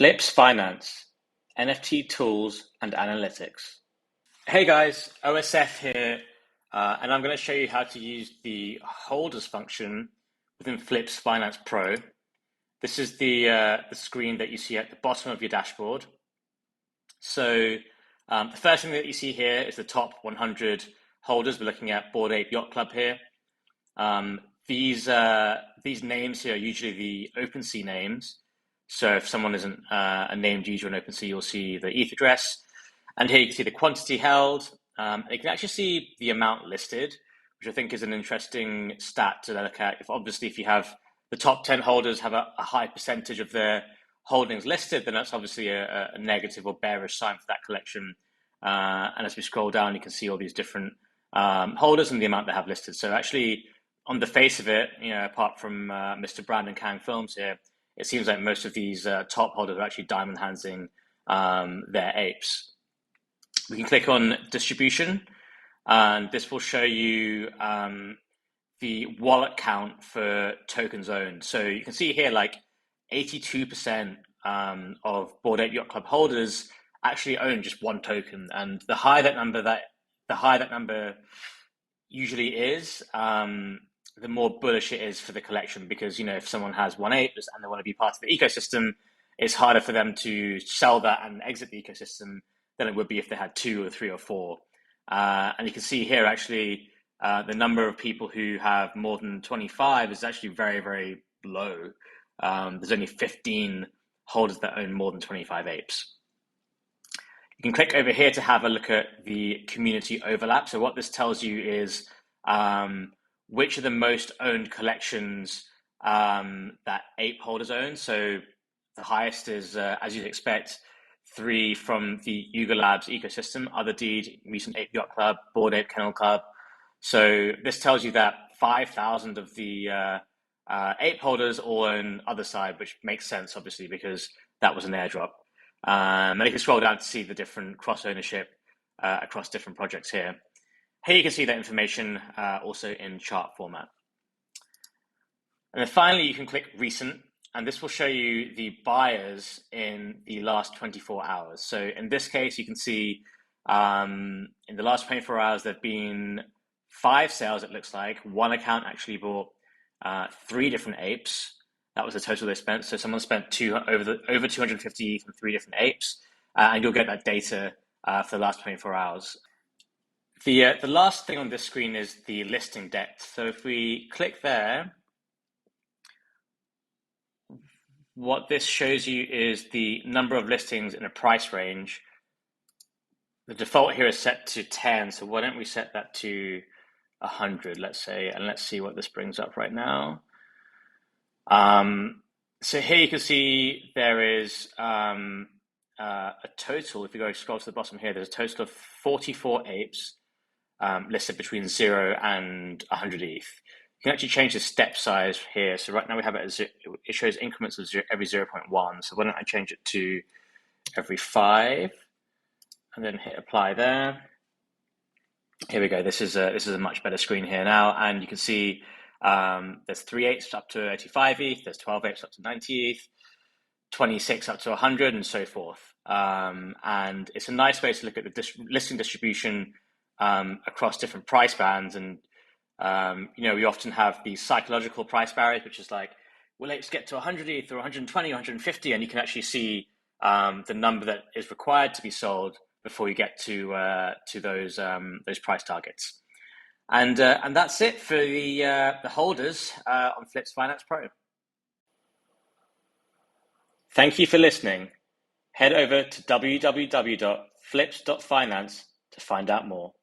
Flips.Finance, NFT tools and analytics. Hey guys, OSF here, and I'm going to show you how to use the holders function within Flips.Finance Pro. This is the screen that you see at the bottom of your dashboard. So the first thing that you see here is the top 100 holders. We're looking at Bored Ape Yacht Club here. These names here are usually the OpenSea names. So if someone isn't a named user in OpenSea, you'll see the ETH address. And here you can see the quantity held. You can actually see the amount listed, which I think is an interesting stat to look at. If you have the top 10 holders have a high percentage of their holdings listed, then that's obviously a negative or bearish sign for that collection. And as we scroll down, you can see all these different holders and the amount they have listed. So actually, on the face of it, apart from Mr. Brandon Kang Films here, it seems like most of these top holders are actually diamond handsing their apes. We can click on distribution, and this will show you the wallet count for tokens owned. So you can see here, like 82% of Bored Ape Yacht Club holders actually own just one token, and the higher that number usually is, the more bullish it is for the collection, because if someone has one ape and they want to be part of the ecosystem, it's harder for them to sell that and exit the ecosystem than it would be if they had 2 or 3 or 4. And you can see here actually the number of people who have more than 25 is actually very, very low. There's only 15 holders that own more than 25 apes. You can click over here to have a look at the community overlap. So what this tells you is which are the most owned collections that ape holders own. So the highest is, as you'd expect, 3 from the Yuga Labs ecosystem: Other Deed, Recent Ape Yacht Club, Bored Ape Kennel Club. So this tells you that 5,000 of the ape holders all own Other Side, which makes sense, obviously, because that was an airdrop. And you can scroll down to see the different cross ownership across different projects here. Here you can see that information also in chart format. And then finally, you can click Recent, and this will show you the buyers in the last 24 hours. So in this case, you can see in the last 24 hours, there have been 5 sales, it looks like. One account actually bought 3 different apes. That was the total they spent. So someone spent over 250 from 3 different apes, and you'll get that data for the last 24 hours. The last thing on this screen is the listing depth. So if we click there, what this shows you is the number of listings in a price range. The default here is set to 10, so why don't we set that to 100, let's say, and let's see what this brings up right now. So here you can see there is a total, if you go scroll to the bottom here, there's a total of 44 apes listed between 0 and 100 ETH. You can actually change the step size here. So right now we have it as it shows increments of every 0.1. So why don't I change it to every 5, and then hit apply there. Here we go. This is a much better screen here now, and you can see there's 3 apes up to 85 ETH. There's 12 apes up to 90 ETH. 26 up to 100, and so forth. And it's a nice way to look at the listing distribution across different price bands. And we often have these psychological price barriers, which is like, well, let's get to 100 ETH or 120 or 150, and you can actually see the number that is required to be sold before you get to those price targets. And that's it for the holders on Flips.Finance Pro. Thank you for listening. Head over to www.flips.finance to find out more.